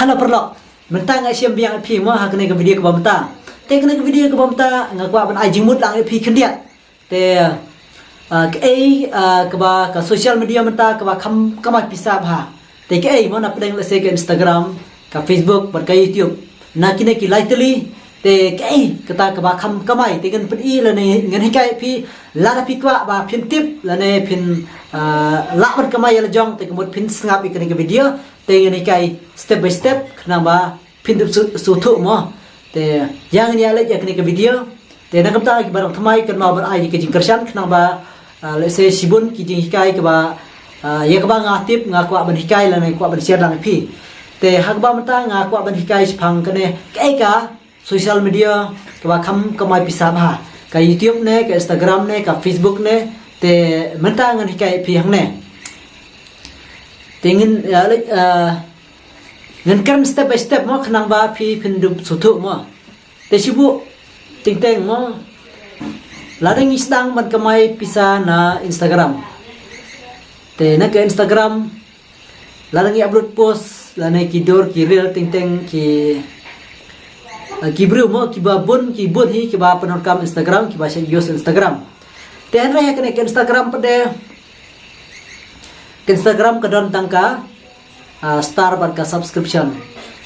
hana perlo mentang ai siam biang pi mo ha kene ke video ke bamta te kene ke video ke bamta ngakwa ban ai jimut lang pi kendiat te ke ai ke ba ka social media menta ke ba kham kamai pisa bha te ke ai mo na pedeng le se ke Instagram ka Facebook ban ka YouTube na kine ki lightly te ke ai kata ke ba kham kamai te gen pi le ne ngen hikai pi la pi kwa ba phin tip le ne phin la ban kamai le jong te kemut phin ngap ikene ke video te ngen hikai step by step kenang ba phin tip su thu mo te yang ni ale ikene ke video te na kamta ki barang thamai kan ma bar ai ke jing kersan kenang ba le se sibun ki jing hikai ke ba ya ke ba ngatip ngakwa ban hikai le ne kwa ban share lang pi te hak ba mata ngakwa ban hikai phang kene ke ka social media ke ba kham kamai pisa bha ka YouTube ne ka Instagram ne ka Facebook ne te menta ngan hikai pi hang ne tingin ngan kan step by step mo khnang ba pi phindup suthu mo te sibu tingteng mo ladang isdang ban kamai pisa na Instagram te na ka Instagram ladang upload post lane ki dor ki reel tingteng ki bru mo ki ba bun ki bun hi ki ba penorkam Instagram ki ba se use Instagram te an ra ke Instagram pade Instagram kadon tangka star ban ka subscription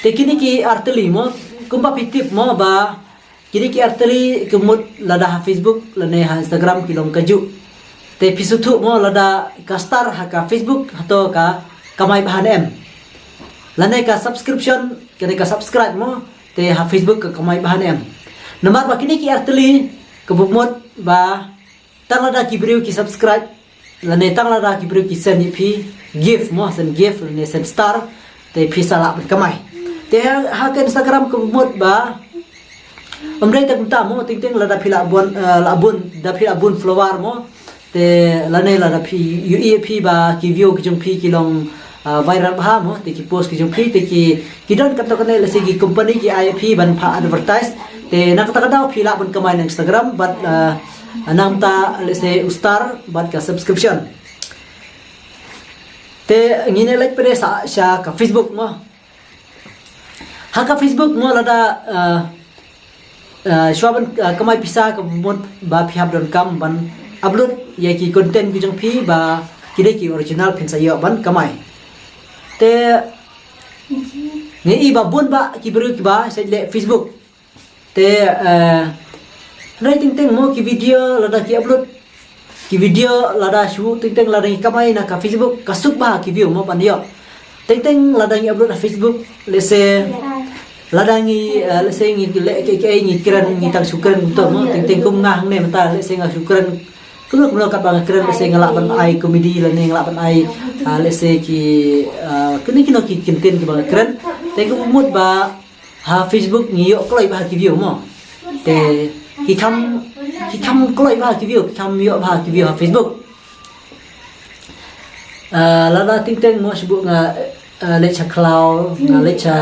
te kini ki arteli mo kumpa pitip mo ba kini ki arteli kemut lada Facebook lane ha Instagram kilom kaju te pisuthu mo lada ka star ha ka Facebook atau ka kamai bahan em lane ka subscription kini ka subscribe mo te ha Facebook ka kamai bahan em nomor ba kini ki arteli kebumut ba tang lada ki beriu ki subscribe lane tang lada ki beriu ki send pi gift mo send gift lane send star te pi sala kamai te ha ka Instagram kebumut ba Omrei tak minta mo ting lada pila labun da pila bun flower mo te lane lada pi UEP ba ki view ki jong pi ki long viral ba mo te ki post ki jong pi te ki don kat kan le segi company ki IP ban pha advertise te nak ta kada pila bun kamai na Instagram but nam ta le se ustar bat ka subscription te ngine like pere sa ka Facebook mo ha ka Facebook mo lada Shwaban kamai pisa ke mut ba phihab.com ban upload ye ki content ki jong phi ba kide ki original phin sayo ban kamai te ne i ba bun ba ki bru ki ba se le Facebook te rating teng mo ki video lada ki upload ki video lada shu teng lada ki kamai na ka Facebook ka suk ba ki view mo pan yo teng lada ki upload na Facebook le se ladangi lese ngi le ke ngi kiran ngi tang sukran to mo ting kum ngang ne mata lese nga sukran kulo kulo ka bang kiran lese ngalak ban ai komedi le ngalak ban ai lese ki kini kino ki kinten ki bang kiran te kum mut ba ha Facebook ngi yo kloi ba ki view mo te ki kam kloi ba ki view kam yo ba ki view ha Facebook lada ting mo sibu nga le cha cloud nga le cha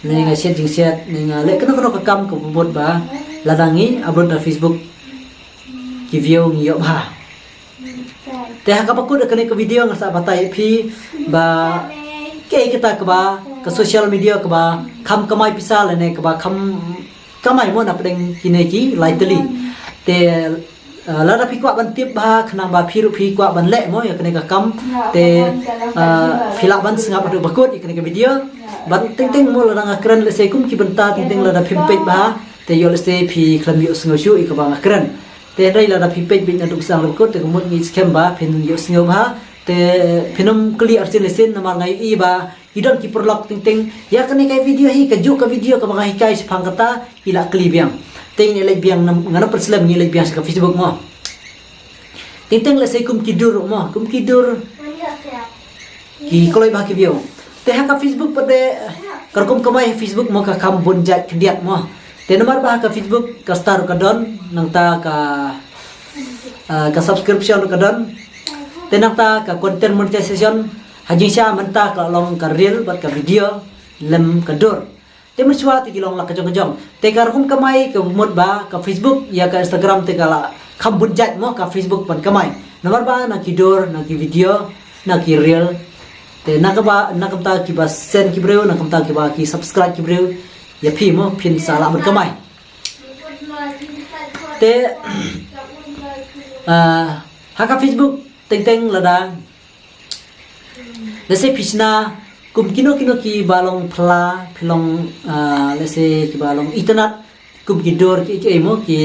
nenga set jing set nenga le kena ka kam ko bot ba ladangi upload na Facebook ki view ngi yo ba te ha ka pakut kene ke video ngasa batai phi ba ke kita ka ba ka social media ka ba kham kamai pisa le ne ka ba kham kamai mo na pedeng kine ki lightly te lada phi kwa ban tip ba khna ba phi ru phi kwa ban le mo ya kene ka kam te phila ban singa padu bakut kene ke video ban ting mo la ngakran le se kum ki benta ting la da phim page ba te yo le se phi khlam yo sngo shu ik ba ngakran te dai la da phim page bin na duk sang ko te mot ngi scam ba phin yo sngo ba te phinum clear sin le sin na ma ngai i ba idon ki perlok ting ya kene kai video hi ka ju ka video ka ma hi kai phang kata ila clip yang ting le biang ngana perslam ngi le biang ka Facebook mo ting le se kum ki dur mo kum ki dur ki koloi ba ki video te ha ka Facebook pade karkum kamai Facebook mo ka kam bun jat kendiat mo te nomor ba ka Facebook ka star ka don nang ta ka subscription ka don te nang ta ka content monetization haji sha manta ka long ka reel bat ka video lem ka dur te merswa ti kilong la ka jong te karkum kamai ka mot ba ka Facebook ya ka Instagram te ka la kam bun jat mo ka Facebook pan kamai nomor ba na ki dur na ki video na ki reel te nakam ta ki ba send ki breu nakam ta ki ba ki subscribe ki breu ya phi mo phin sala ban kamai te haka Facebook teng lada lese pisna kum kino ki balong phla philong lese ki balong internet kum ki dor ki mo ki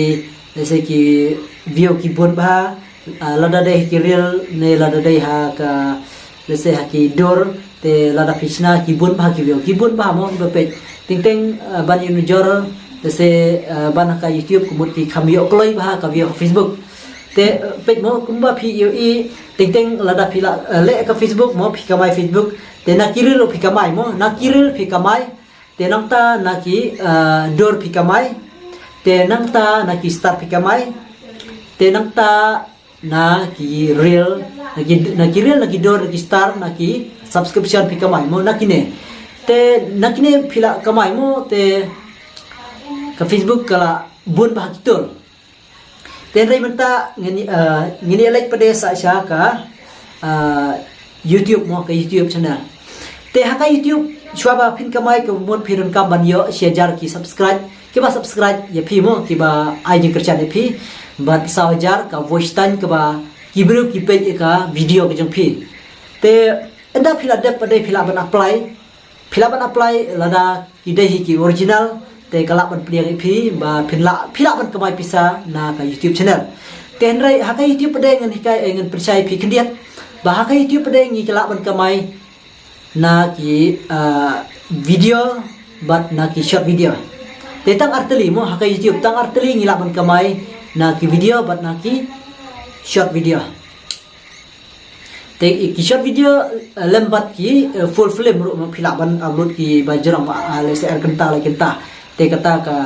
lese ki view ki bon ba lada deh ki real ne lada deh ha ka lese ha ki dor te lada pisna ki bon ba ki bon ba mo ba pe teng ban yu jor lese ban ka YouTube kumut ki khamyo kloi ba ka view Facebook te pet mo kumba phi yu I teng lada phila le ka Facebook mo phi kamai Facebook te na kiril phi kamai mo na kiril phi kamai te nang ta na ki dor phi kamai te nang ta na ki star phi kamai te nang ta na ki real na ki real na ki dor na ki star na ki subscription phi kamai mo na kine te na kine phila kamai mo te ka Facebook kala bun bah kitul ten rai menta ngini like pada sa ka YouTube mo ka YouTube channel te ha ka YouTube chwa ba phin kamai ko mon phiron kam ban yo share ki subscribe ke ba subscribe ye phi mo ki ba ai ni kerja ne phi ba sawajar ka voice time ke ba ki bro ki page ka video ke jong phi te enda phila de pada phila ban apply lada ki dei ki original te kalak ban pliang phi ba phila ban kamai pisa na ka YouTube channel ten rai ha ka YouTube pada ngan hikai ngan percaya phi kendiat ba ha ka YouTube pada ngi kalak ban kamai na ki video but na ki short video te tang arteli mo ha ka YouTube tang arteli ngi lak ban kamai na ki video but na ki short video te ki short video lembat ki full film ru phila ban upload ki ba jarang ba le se kenta le kenta te kata ka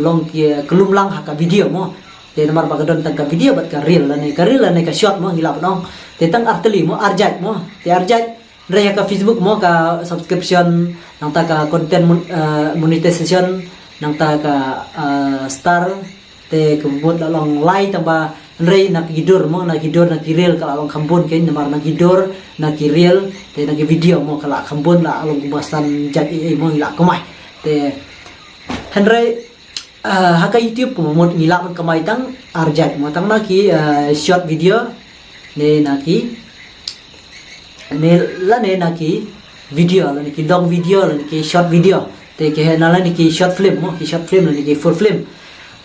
long ki kelum lang ha ka video mo te nomor ba gadon tang ka video bat ka reel la ne ka short mo ngila nong te tang arteli mo arjat mo te arjat raya ka Facebook mo ka subscription nang ta ka content monetization nang ta ka star te kebut la long like tang ba rei na gidur mo na ki reel ka long khambon ke nomor na gidur na ki reel te na ki video mo kala khambon la long kubasan jat mo ngila komai te Henry haka YouTube ko mo ngila man kamay tang arjat mo tang na ki short video ne na ki ne na ki video la ki long video la ki short video te ke na la ni ki short film mo ki short film la ki full film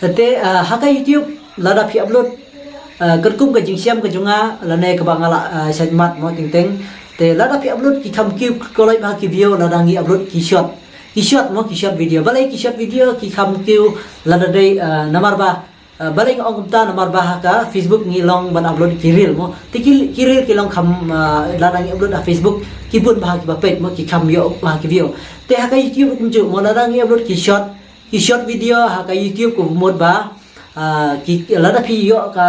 te haka YouTube la da phi upload kerkum ka jingsiam ka junga la ne ka bangala segmat mo ting te la da phi upload ki tham ki ko lai ba ki video la da ngi upload ki short mo ki short video balai ki short video ki kham kiu lada dei namar ba balai ong ta namar ba ka Facebook ngi long ban upload ki reel mo ti ki reel ki long kham lada ngi upload a Facebook ki bun ba ki ba page mo ki kham yo ba ki video te ha ka YouTube kum ju mo lada ngi upload ki short video ha ka YouTube ko mod ba ki lada phi yo ka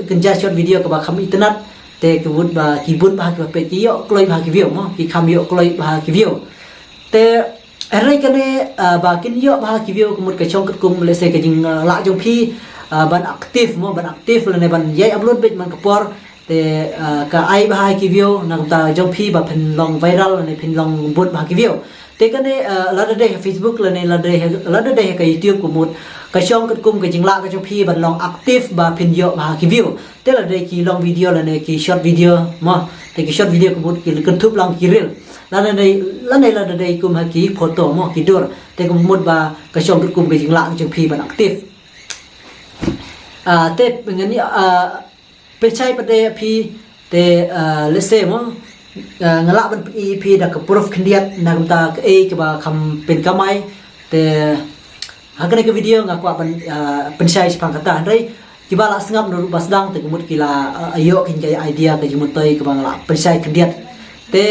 kenja short video ka ba kham internet te ki bun ba ki ba page ki yo kloi ba ki video mo ki kham yo kloi ba ki video te Erai kane bakin yo bah ki video kumut ka chong kum le se ka jing la jong phi ban aktif le ne ban yai upload bit man ka por te ka ai bah ki video na ta jong phi ba phin long viral ne phin long bot bah ki video te kane la de Facebook le ne la de ka YouTube kumut ka chong kum ka jing la ka jong phi ban long aktif ba phin yo bah ki video te la de ki long video le ne ki short video mo te ki short video kumut ki kan thup long ki reel la đây kum ha ki photo mo ki dor te kum mut ba ka chong kum ka jingla jong phi ban active te ngani pe chai pa de phi te let's say mo ngala ban phi da ka proof khndiat na kum ta ka e ka ba kham pen kamai te hakane ka video nga kwa ban pen chai spang kata andai ki ba la sngap no basdang te kumut ki la ayo kin ka idea ka jimut toi ka bang la pen chai khndiat te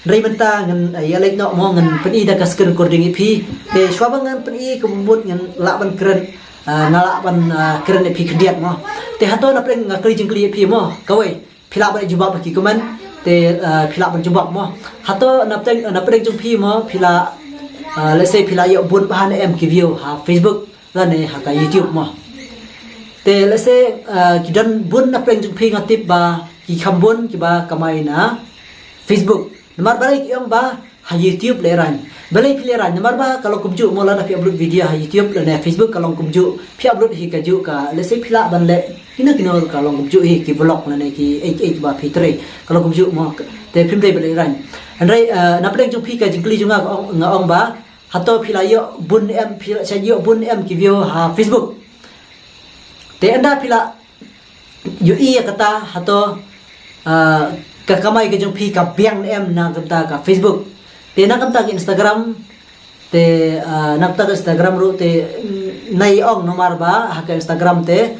Rai menta ngan ya like no mo ngan pen I da ka screen recording phi te shwa ngan pen I ko mut ngan la ban kren ngala ban kren phi khdiat mo te hato na preng ngakli jingkli phi mo kawai phila ban jubab ki comment te phila ban jubab mo hato na preng jung phi mo phila let's say phila yo bun bahan em ki view ha Facebook la ne ha ka YouTube mo te let's say ki dan bun na preng jung phi ngatip ba ki khambun ki ba kamai na Facebook Namar balik yang ba ha YouTube leran. Balik leran namar ba kalau kumju mola na pi upload video ha YouTube dan Facebook kalau kumju pi upload hi kaju ka let's say pila ban le kina kalau kumju hi ki vlog na ne ki 88 ba pi 3 kalau kumju mo te phim dei leran. Andai na pleng jung pi ka jingli junga ngong ba hato pila yo bun em pila sa yo bun em ki view ha Facebook. Te anda pila yo iya kata hato ka kamay ka jung pi ka biang em na kata ka Facebook te na kata Instagram te nakta Instagram ru te nai ong nomar ba ha ka Instagram te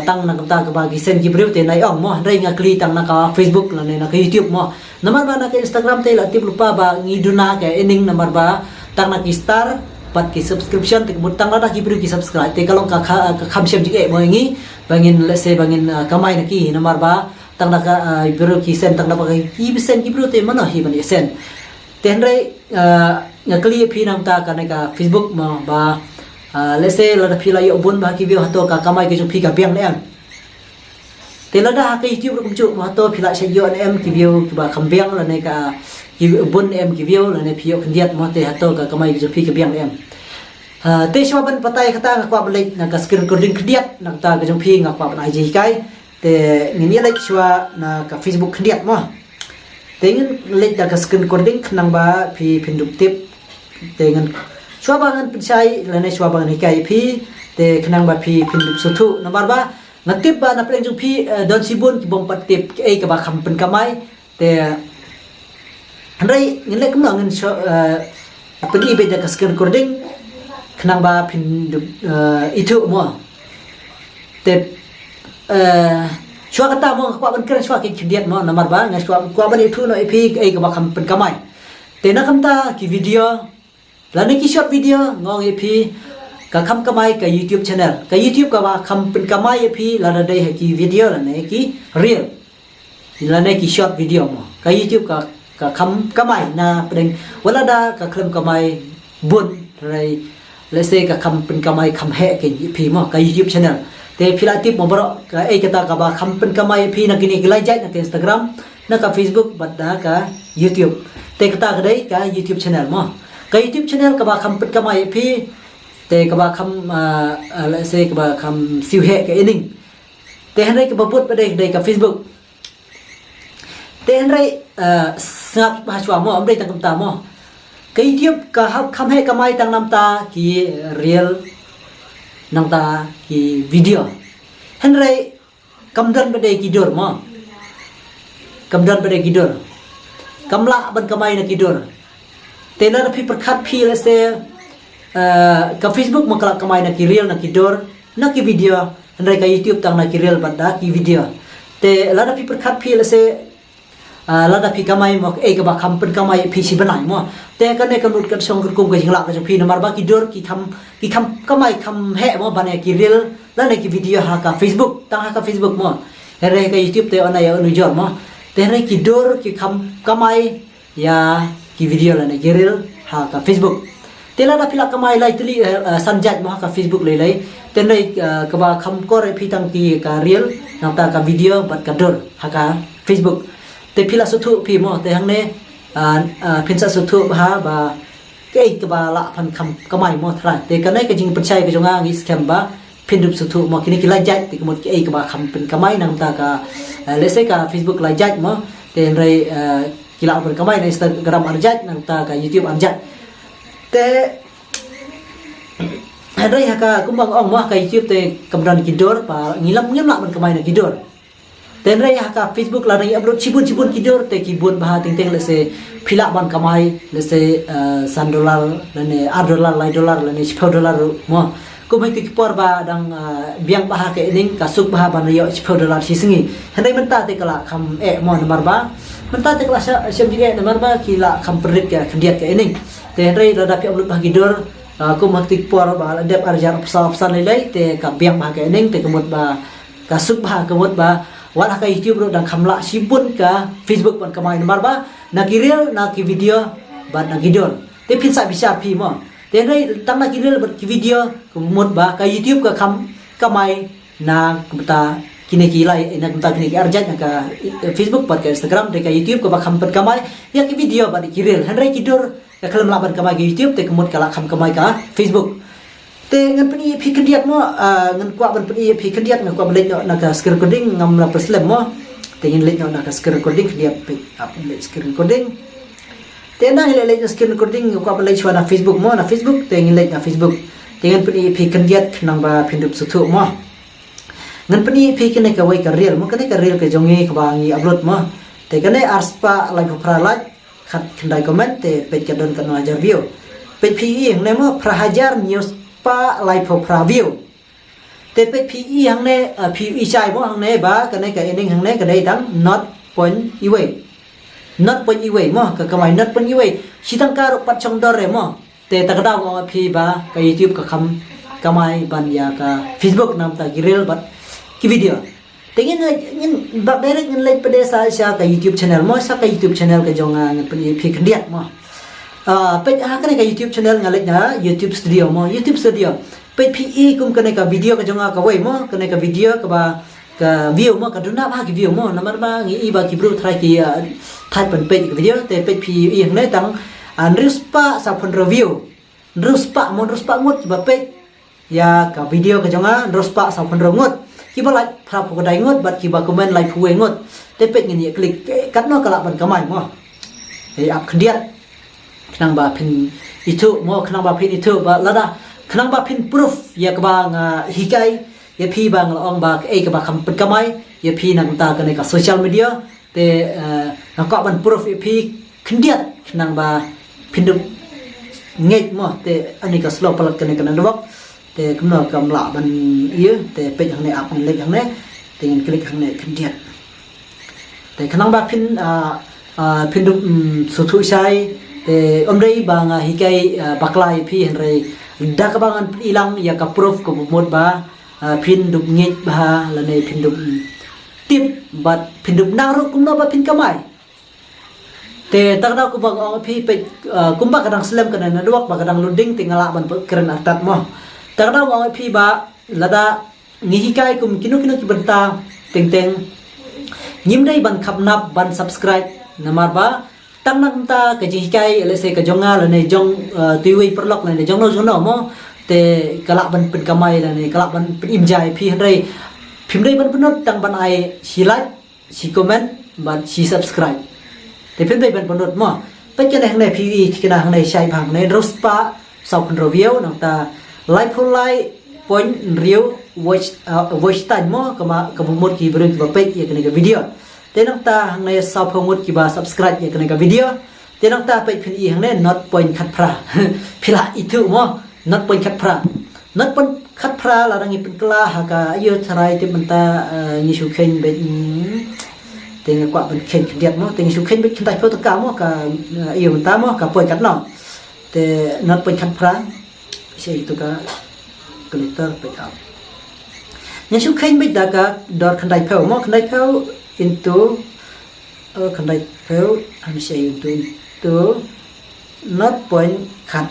tang na kata ka bagi send ki brief te nai ong mo rai nga kli tang na ka Facebook la ne na ka YouTube mo nomar ba na ka Instagram te la tip lupa ba ngiduna ka ening nomar ba tang na ki star pat ki subscription te mutang na ki brief ki subscribe te kalong ka kham shem ji mo ngi bangin let's say bangin kamay na ki nomar ba tang na ka biro ki sen tang na ba ki sen ki biro te mana hi ban sen ten rai nga kli phi nam ta ka na ka Facebook mo ba let's say la phi la yo bun ba ki view hato ka kamay ki jung phi ka biang em te la da ka YouTube kum chu ma to phi la se yo em ki view ki ba kham biang la ne ka ki bun em ki view la ne phi yo khndiat mo te hato ka kamay ki jung phi ka biang em te shwa ban patai kata nga kwa balik na ka screen recording khndiat na ta ka jung phi nga kwa ban ai ji kai te ni like shwa na ka Facebook khndiat mo tengen like da ka screen recording khnang ba phi phindup tip tengen shwa ba ngan pichai la ne shwa ba ni kai phi te khnang ba phi phindup suthu number ba ngatip ba na pleng jung phi don sibun ki bom pat tip ai ka ba kham pen kamai te andai ngin le kum ngin sho pedi be da ka screen recording khnang ba phindup itu mo te shwa kata mo kwa ban kran shwa ki khidiat mo namar ba nga shwa kwa ban itu no epi ai ka ba kham pen kamai te na kamta ki video la ne ki short video ngong epi ka kham kamai ka YouTube channel ka YouTube ka ba kham pen kamai epi la da dei ki video la ne ki reel la ne ki short video mo ka YouTube ka kham kamai na peng wala da ka kham kamai bun rai let's say ka kham pen kamai kham he ke epi mo ka YouTube channel te phila tip mo bro ka ai kata ka ba kham pen kamai phi na kini glai jai na ka Instagram na ka Facebook bat da ka YouTube te kata ka dai ka YouTube channel mo ka YouTube channel ka ba kham pen kamai phi te ka ba kham let's say ka ba kham siu he ka ening te hanai ka ba put ba dai ka Facebook te hanai snap ba chwa mo am dai tang ta mo ka YouTube ka kham he kamai tang nam ta ki real nang ta ki video henry kamdan bade kidur mo kamdan bade kidur kamla ban kamai na kidur tena phi prakhat phi le se ka Facebook makala kamai na ki real na kidur na ki video henry ka YouTube tang na ki real banda ki video te la phi prakhat phi le se la da phi kamai mo e ka ba kham pen kamai phi si banai mo te ka ne ka mut ka song kum ka jingla ka phi namar ba ki dor ki kham kamai kham he mo bane ki reel la ne ki video ha ka Facebook tang ha ka Facebook mo here ka YouTube te ona ya nu jor mo te re ki dor ki kham kamai ya ki video la ne ki reel ha ka Facebook te la da phi la kamai lai tli sanjat mo ha ka Facebook le lai te nei ka ba kham ko re phi tang ki ka reel nang ta ka video bat ka dor ha ka Facebook te phila suthu phi mo te hang ne phinsa suthu ha ba ke ka ba la phan kham kamai mo thra te ka nai ka jing pachai ka jonga ngi scam ba phindup suthu mo kini ki lai jat te mo ke ka ba kham pen kamai nang ta ka let's say ka Facebook lai jat mo te rai kila ber kamai na Instagram arjat nang ta ka YouTube arjat te rai ha ka kumbang ong mo ka YouTube te kamran kidor pa ngilam la ban kamai na kidor ten rai ha ka Facebook la rai upload chibun kidor te kibun bah ting le se phila ban kamai le se $100 le ne $8 $9 le ne $10 mo ko mai ki por ba dang biang bah ke ning ka suk bah ban yo $10 si singi handai man ta te kala kham e mo namar ba man ta te kala sem jige namar ba ki la kham prit ke khndiat ke ning te rai la da pi upload bah kidor ko mak tik por ba dep arjar pesan le te ka biang bah ke ning te kemut ba ka suk bah kemut ba wala ka YouTube ro dang khamla sibun ka Facebook ban kamai namar ba na ki reel na ki video ban na gidor te phin sa bisa phi mo te rai tang na ki reel ban ki video kumut ba ka YouTube ka kham kamai na kumta kini kilai ina kunta kini arjat ka Facebook pat ka Instagram de ka YouTube ko ba kham pat kamai ya ki video ba di kiril handrai kidur ka khalam la ban kamai ka YouTube te kemut kala kham kamai ka Facebook te ngan pani phi kendiat mo ngan kwa ban pani phi kendiat ngan kwa lek na ka screen recording ngam la preslam mo te ngin lek na ka screen recording kendiat pe up lek screen recording te na lek screen recording kwa ban lek na Facebook mo na Facebook te ngin lek na Facebook te ngan pani phi kendiat nang ba phindup suthu mo ngan pani phi kene ka wai ka real mo kene ka real ka jongi ka bangi upload mo te kene arspa like pra like khat khandai comment te pe ka don ka no ajar view pe phi ing ne mo pra hajar news pa like pra view te pe phi hang ne phi chai mo hang ne ba kene ka ending hang ne ka dai dang not point iway not point iway mo ka kamai not point iway sitang ka ro pat chong dor re mo te ta ka daw ngo phi ba ka YouTube ka kham kamai ban ya ka Facebook nam ta girel bat ki video tengin ngin bak direct ngin like pada sa ka YouTube channel mo sa ka YouTube channel ka jonga ngin phi kendiat mo pe ha ka YouTube channel ngalek na YouTube studio mo YouTube studio pe phi kum ka ka video ka jonga ka wai mo ka ka video ka ba ka view mo ka duna ba ki view mo namar ba ngi ba ki bro try ki type pen pe video te pe phi ne tang ruspa sa pun review ruspa ngut ba pe ya ka video ka jonga ruspa sa pun ngut kiba like pra pho dai ngot bat kiba comment like phu ngot te pet ngi click kat no kala ban kamai mo e ap khdiat khnang ba phin itu mo khnang ba phin itu ba lada khnang ba phin proof ya ka ba nga hikai ya phi bang la ong ba e ka ba kham pet kamai ya phi nang ta ka ne ka social media te na ka ban proof e phi khdiat khnang ba phin du nget mo te ani ka slow palat ka ne ka na dok te kumno kam la ban ye te pe yang ne ap lek yang ne te ngin klik yang ne kendiat te khanang ba phin du su thu sai te omrei ba nga hikai baklai phi henrei da ka bangan ilang ya ka proof ko mod ba phin du nget ba la ne phin du tip bat phin du na ro kumno ba phin kamai te takda ku ba phi pe kumba kadang slam kana na duak ba kadang loading tingala ban keren atat mo takda wa phi ba lada ngihikai kum kinu ki banta teng teng nyim dai ban khapnap ban subscribe namar ba tang nak ta ka jihikai le se ka jonga le ne jong tiwi perlok le ne jong no mo te kala ban pin kamai le ne kala ban pin imjai phi dai phim dai ban punot tang ban ai si like si comment ban si subscribe te phim dai ban punot mo pe ka ne phi ki na ne sai phang ne rospa sau kun review nang ta like for like point real watch time mo kama kabumot ki bring ba page ya kana video tenang ta hang ne sa phomot ki ba subscribe ya kana video tenang ta page phin i hang ne not point khat phra phila itu mo not point khat phra not point khat phra la rangi pin kla ha ka ayo tharai ti manta ni su khen be tenga kwa ban khen diat mo tengi su khen be khin tai pho to ka mo ka ayo manta mo ka point khat no te not point khat phra saya itu ka glitter pick up yang su khen bit da ka dor khandai phau mo khandai phau into khandai phau am say into not point khat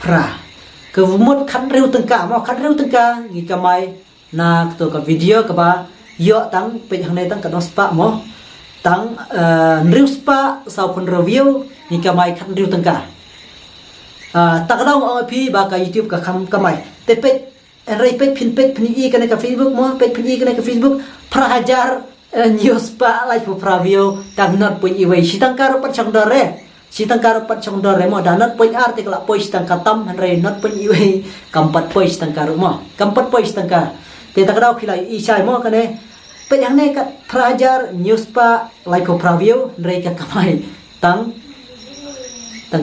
pra ke mot khat reu tengka mo khat reu tengka ngi kamai na to ka video ka ba yo tang pe hang nei tang ka spa mo tang reu spa sau pun review ngi kamai khat reu tengka takdaw ang phi ba ka YouTube ka kham kamai te pe rai pe phin i ka ka Facebook mo pe phin i ka ka Facebook pra hajar news pa like for preview tang not pun i wei sitang karo pat chang dore mo da not pun article la post tang katam rai not pun i wei kampat post tang karo mo kampat post tang ka te takdaw khilai i chai mo ka ne pe yang ne ka pra hajar news pa like for preview rai ka kamai tang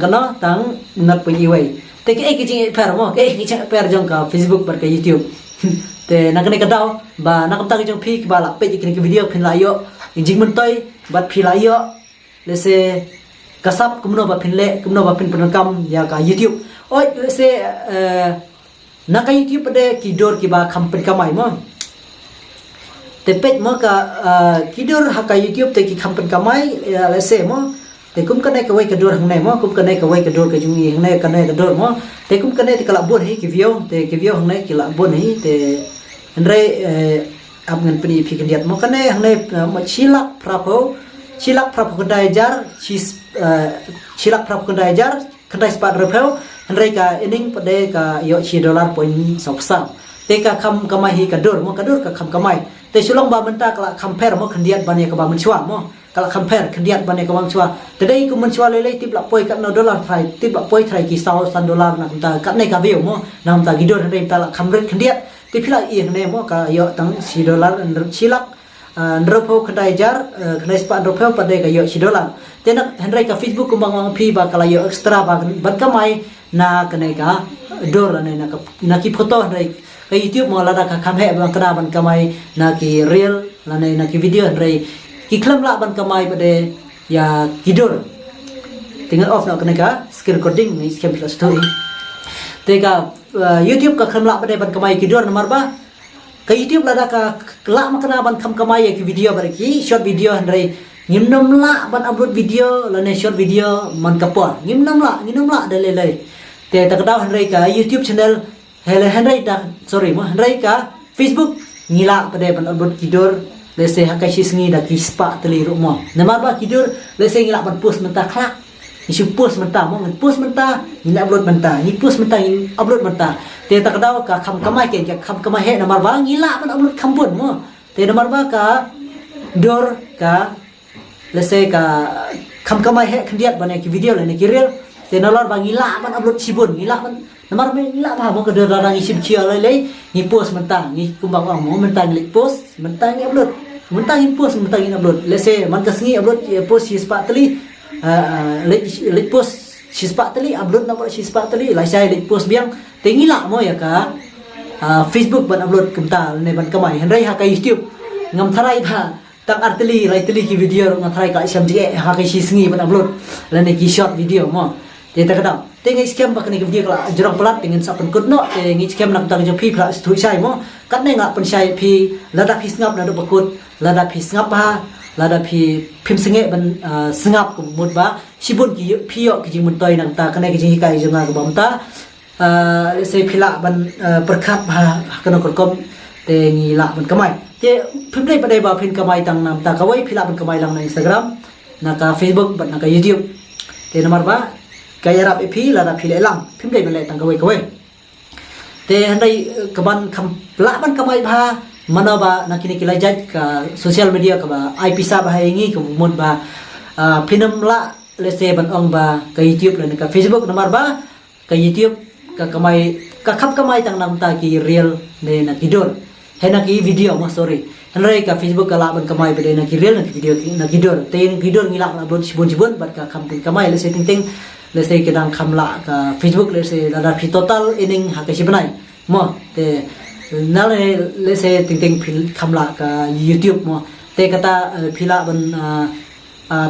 kana tang not pun iway te ke jing per mo ke jing per jong ka Facebook par ka YouTube te nak ne ka daw ba nak ta jong phi ba la pe ki video phin la yo jing mun toy bat phi la yo le se kasap kumno ba phin kam ya ka YouTube oi le se na ka YouTube de ki dor ki ba kham pin kamai mo te pet mo ka ki dor ha ka YouTube te ki kham pin kamai le se mo te kum kanai ka wai ka dor hang nei mo kum kanai ka wai ka dor ka jungi hang nei kanai ka dor mo te kum kanai te kala bon hi ki view hang nei ki la bon hi te andre up ngan peni pi kendiat mo kane hangne chilak prapo kendai jar chilak prapo kendai jar kendai spat repel hanre ka ening pade ka yo $1 soksam te ka kham kamai hi kadur ka kham kamai te sulong ba menta kala compare mo kendiat bani ka ba menchua mo kala compare kendiat bani ka ba menchua tadai ku menchua lele tip la poi kat $1 thai tip la poi thai ki $1,000 na ta kat nei ka view mo nam ta gidur hanre ta la khamret kendiat te phila i ne mo ka yo tang $1 chilak nropo kendai jar kendai spa nropo pada ka yo $1 tenak henry ka Facebook kumbang pi ba kala yo extra ba ban kamai na kenai ka dor na ki photo henry ka YouTube mo la ka khamhe ban kana ban kamai na ki real la na ki video henry ki klam la ban kamai pada ya kidor tinggal off na kenai ka screen recording ni scam plus story tega YouTube ka klam la pada ban kamai kidor nomor ba ka YouTube la ka kelak makna ban kam kamai ki video baraki short video handai ngimnom la ban upload video la ne short video man kapor ngimnom la dalele te takdaw handai ka YouTube channel hele handai da sorry mo handai ka Facebook ngila pada ban upload kidor lese hakashi sngi da ki spa teli rumo namar ba kidor lese ngila ban post menta klak isu post menta mo post menta ngila upload menta ni post menta upload menta te takdaw ka kham kamai ke kham kamai he namar ba ngila ban upload khambun mo te namar ba ka dor ka lese ka kham kamai he khndiat bane ki video le ne ki real te nalor ba ngila ban upload sibun ngila ban namar me ngila ba mo ka dor rang isip chia le ni post menta ni kumbang mo menta ni post menta ni upload menta ni post menta ni upload lese man ka sngi upload post si spa teli le post si spa teli upload na si spa teli lai sai le post biang tengi la mo ya ka Facebook ban upload kumta ne ban kamai henrai ha ka YouTube ngam tharai tha tak arteli lai teli ki video ngam tharai ka isam je ha ka si sngi ban upload la ne ki short video mo te ta kadam te ngai scam ba ka ne video kala jorong pelat dengan sapen kutno te ngai scam nak ta jo pi phla stui sai mo kat ne nga pen sai pi lada pi ngap na do bakut lada pi ngap ha lada pi phim senge ban sngap ko mut ba sibun ki pi yo ki jing mun toy nang ta ka ne ki jing kai jonga ko bam ta lese phila ban perkhat ba kana kom te ngi la ban kamai te phim dai padai ba phin kamai tang nam ta kawai phila ban kamai lang na Instagram na ka Facebook ban na ka YouTube te nomor ba kaya rap pi la da phile lang phim dai ban le tang kawai te handai kaban kam la ban kamai ba mana ba na kini kilai jaj ka social media ka ba IP sa ba ngi ko mun ba phinam la lese ban ong ba ka YouTube la ka Facebook nomor ba ka YouTube ka kamai ka khap kamai tang nam ta ki real ne na kidor he na ki video mo sorry hanrai ka Facebook ka la ban kamai be na ki real na ki video na kidor te kidor ngila na bon sibun bat ka kham kamai le se ting le se ke dang kham la ka Facebook le se la da total ining ha ka sibanai mo te na le se ting phil kham la ka YouTube mo te kata phila ban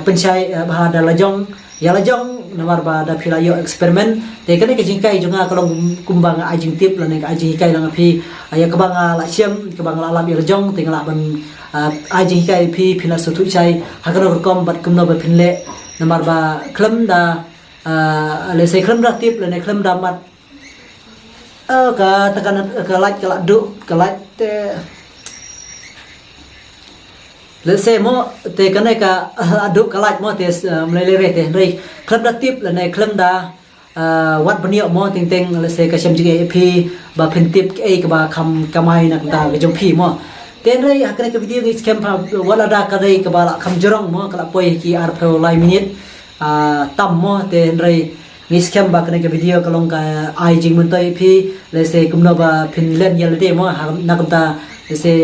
penchai ba da la jong ya la jong namar ba da phila yo experiment te kane ke jingkai jonga kalong kumbang ajing tip la ne ka ajing kai lang phi ya ka bang la siam ka bang la lam ya jong te ngala ban ajing kai phi phila su thu chai ha ka ro kom bat kum no ba phinle namar ba khlam da le se khlam da tip la ne khlam da mat ka takan ka like ka la du ka like te let's say mo te kane ka aduk kalaj mo te mlele te rei klub da tip la nei klum da wat baniyo mo ting ting let's say ka shem jige ap ba phin tip ai ka ba kham kamai nak da ga jong phi mo ten rei hakane ka video ni scam pa wala da ka rei ka ba la kham jorong mo kala poi ki ar pho lai minute tam mo ten rei ni scam ba kane ka video kalong ka ai jing mun toi phi let's say kumno ba phin len yel de mo na kam ta let's say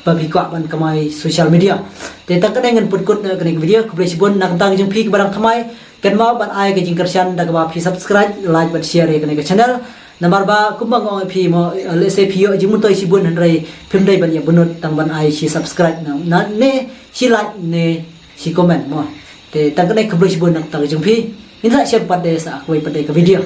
babikwa ban kamai social media te tak ka dengan put na kani video ku presi bon nak tang jing phi barang thamai kan mau ban ai ke jing kersian da ba phi subscribe like ban share kani ka channel number ba kumbang ong phi mo le se phi yo jing mun toi si bon rai phim dai ban ya bunut tang ban ai si subscribe na ne si like ne si comment mo te tak ka ku presi bon nak tang jing phi inra siap pada sa aku pada ka video